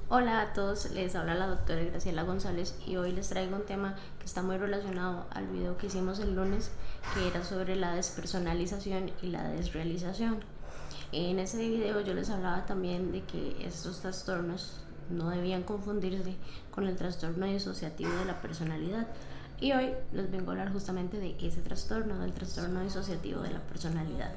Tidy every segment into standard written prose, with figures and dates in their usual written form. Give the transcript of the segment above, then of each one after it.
Hola a todos, les habla la doctora Graciela González y hoy les traigo un tema que está muy relacionado al video que hicimos el lunes, que era sobre la despersonalización y la desrealización. En ese video yo les hablaba también de que estos trastornos no debían confundirse con el trastorno disociativo de la personalidad. Y hoy les vengo a hablar justamente de ese trastorno, del trastorno disociativo de la personalidad.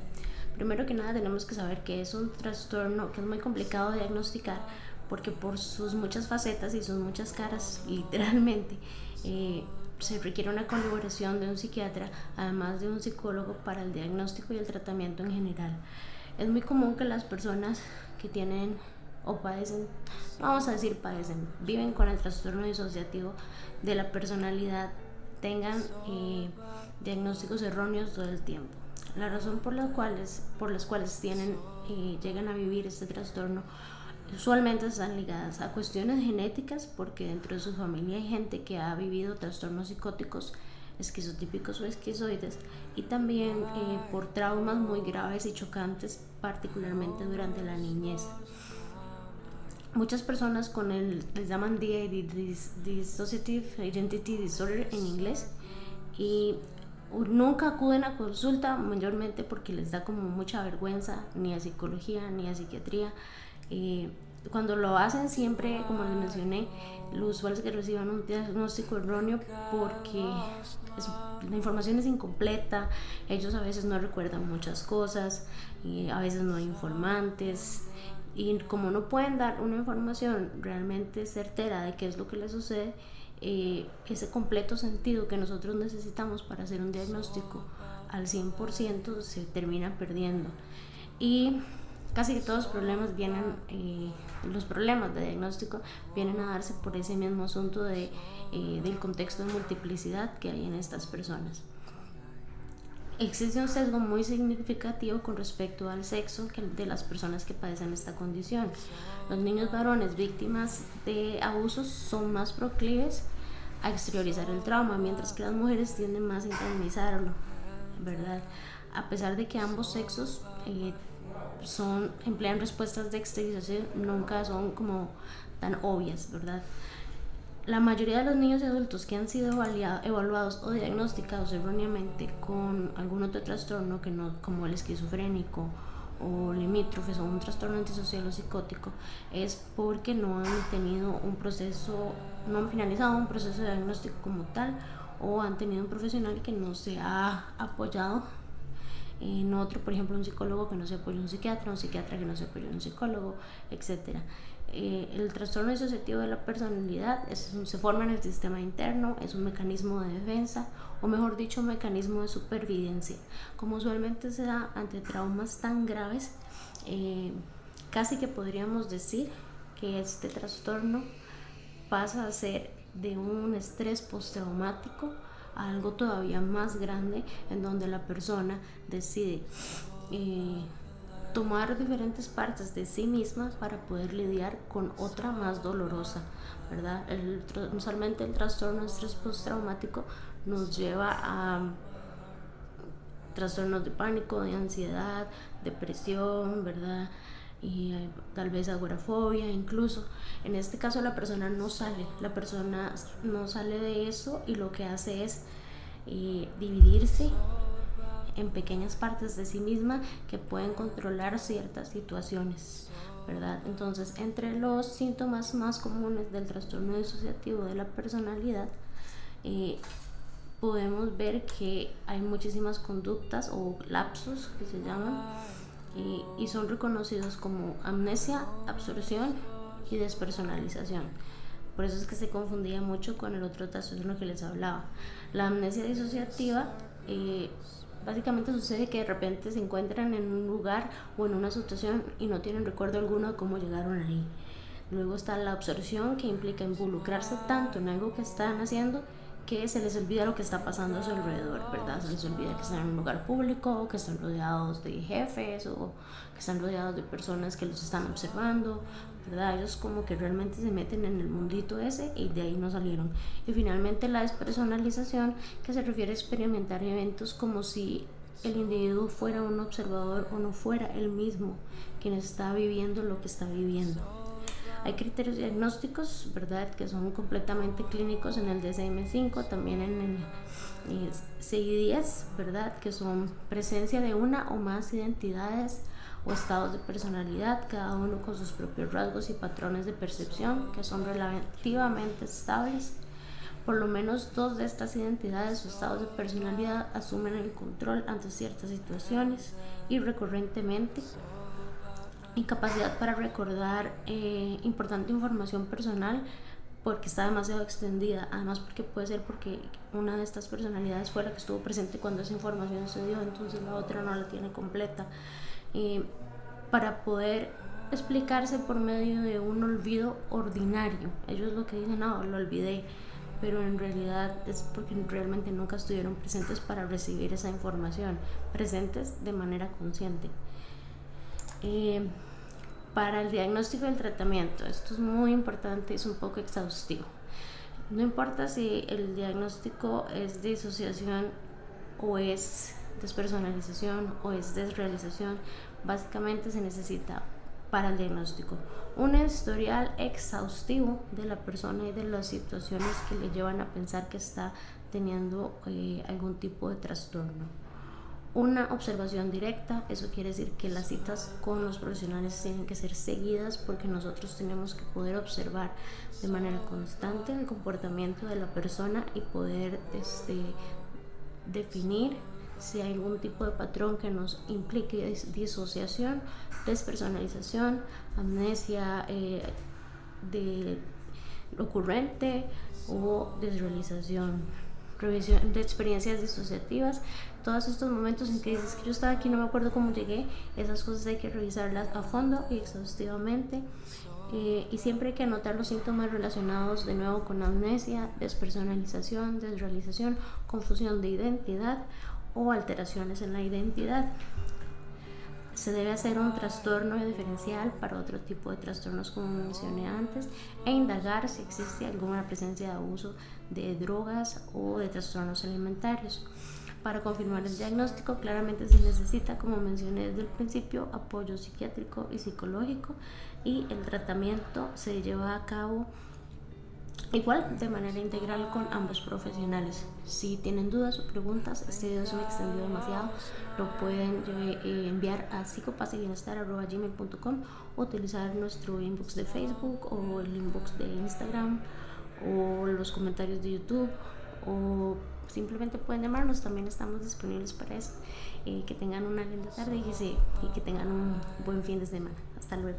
Primero que nada tenemos que saber que es un trastorno que es muy complicado de diagnosticar porque por sus muchas facetas y sus muchas caras, literalmente, se requiere una colaboración de un psiquiatra, además de un psicólogo para el diagnóstico y el tratamiento en general. Es muy común que las personas que tienen o padecen, vamos a decir padecen, viven con el trastorno disociativo de la personalidad, tengan diagnósticos erróneos todo el tiempo. La razón por las cuales llegan a vivir este trastorno usualmente están ligadas a cuestiones genéticas, porque dentro de su familia hay gente que ha vivido trastornos psicóticos, esquizotípicos o esquizoides, y también por traumas muy graves y chocantes, particularmente durante la niñez. Muchas personas les llaman DID, Dissociative Identity Disorder en inglés, y nunca acuden a consulta, mayormente porque les da como mucha vergüenza, ni a psicología ni a psiquiatría. Cuando lo hacen siempre, como les mencioné, lo usual es que reciban un diagnóstico erróneo porque la información es incompleta, ellos a veces no recuerdan muchas cosas, y a veces no hay informantes, y como no pueden dar una información realmente certera de qué es lo que les sucede, ese completo sentido que nosotros necesitamos para hacer un diagnóstico al 100% se termina perdiendo. Y casi que todos los problemas de diagnóstico vienen a darse por ese mismo asunto del contexto de multiplicidad que hay en estas personas. Existe un sesgo muy significativo con respecto al sexo de las personas que padecen esta condición. Los niños varones víctimas de abusos son más proclives a exteriorizar el trauma, mientras que las mujeres tienden más a internalizarlo, ¿verdad? A pesar de que ambos sexos emplean respuestas de exteriorización, nunca son como tan obvias, ¿verdad? La mayoría de los niños y adultos que han sido evaluados o diagnosticados erróneamente con algún otro trastorno que no, como el esquizofrénico o limítrofes o un trastorno antisocial o psicótico, es porque no han finalizado un proceso de diagnóstico como tal, o han tenido un profesional que no se ha apoyado en otro, por ejemplo un psicólogo que no se apoya en un psiquiatra que no se apoya en un psicólogo, etcétera. El trastorno disociativo de la personalidad se forma en el sistema interno, es un mecanismo de defensa, o mejor dicho, un mecanismo de supervivencia. Como usualmente se da ante traumas tan graves, casi que podríamos decir que este trastorno pasa a ser de un estrés postraumático a algo todavía más grande, en donde la persona decide tomar diferentes partes de sí misma para poder lidiar con otra más dolorosa, ¿verdad? Usualmente el trastorno de estrés postraumático nos lleva a trastornos de pánico, de ansiedad, depresión, ¿verdad? Y tal vez agorafobia incluso. En este caso la persona no sale de eso, y lo que hace es dividirse en pequeñas partes de sí misma que pueden controlar ciertas situaciones, ¿verdad? Entonces, entre los síntomas más comunes del trastorno disociativo de la personalidad, podemos ver que hay muchísimas conductas o lapsos que se llaman, y son reconocidos como amnesia, absorción y despersonalización. Por eso es que se confundía mucho con el otro trastorno que les hablaba. La amnesia disociativa básicamente sucede que de repente se encuentran en un lugar o en una situación y no tienen recuerdo alguno de cómo llegaron ahí. Luego está la absorción, que implica involucrarse tanto en algo que están haciendo que se les olvida lo que está pasando a su alrededor, ¿verdad? Se les olvida que están en un lugar público, que están rodeados de jefes, o que están rodeados de personas que los están observando, ¿verdad? Ellos como que realmente se meten en el mundito ese y de ahí no salieron. Y finalmente la despersonalización, que se refiere a experimentar eventos como si el individuo fuera un observador o no fuera él mismo quien está viviendo lo que está viviendo. Hay criterios diagnósticos, ¿verdad?, que son completamente clínicos en el DSM-5, también en el CI-10, ¿verdad?, que son presencia de una o más identidades o estados de personalidad, cada uno con sus propios rasgos y patrones de percepción que son relativamente estables. Por lo menos dos de estas identidades o estados de personalidad asumen el control ante ciertas situaciones y recurrentemente. Incapacidad para recordar importante información personal porque está demasiado extendida, además porque puede ser porque una de estas personalidades fue la que estuvo presente cuando esa información se dio, entonces la otra no la tiene completa. Para poder explicarse por medio de un olvido ordinario. Ellos lo que dicen, no, lo olvidé, pero en realidad es porque realmente nunca estuvieron presentes para recibir esa información, presentes de manera consciente. Para el diagnóstico y el tratamiento, esto es muy importante, es un poco exhaustivo. No importa si el diagnóstico es disociación o es despersonalización o es desrealización, básicamente se necesita para el diagnóstico un historial exhaustivo de la persona y de las situaciones que le llevan a pensar que está teniendo algún tipo de trastorno. Una observación directa, eso quiere decir que las citas con los profesionales tienen que ser seguidas porque nosotros tenemos que poder observar de manera constante el comportamiento de la persona y poder definir si hay algún tipo de patrón que nos implique disociación, despersonalización, amnesia ocurrente o desrealización, revisión de experiencias disociativas. Todos estos momentos en que dices que yo estaba aquí, no me acuerdo cómo llegué, esas cosas hay que revisarlas a fondo y exhaustivamente. Y siempre hay que anotar los síntomas relacionados de nuevo con amnesia, despersonalización, desrealización, confusión de identidad o alteraciones en la identidad. Se debe hacer un trastorno diferencial para otro tipo de trastornos como mencioné antes e indagar si existe alguna presencia de abuso de drogas o de trastornos alimentarios. Para confirmar el diagnóstico, claramente se necesita, como mencioné desde el principio, apoyo psiquiátrico y psicológico, y el tratamiento se lleva a cabo igual de manera integral con ambos profesionales. Si tienen dudas o preguntas, este video se me extendió demasiado, lo pueden enviar a psicopazybienestar@gmail.com o utilizar nuestro inbox de Facebook o el inbox de Instagram o los comentarios de YouTube, o simplemente pueden llamarnos, también estamos disponibles para eso. Que tengan una linda tarde y que tengan un buen fin de semana. Hasta luego.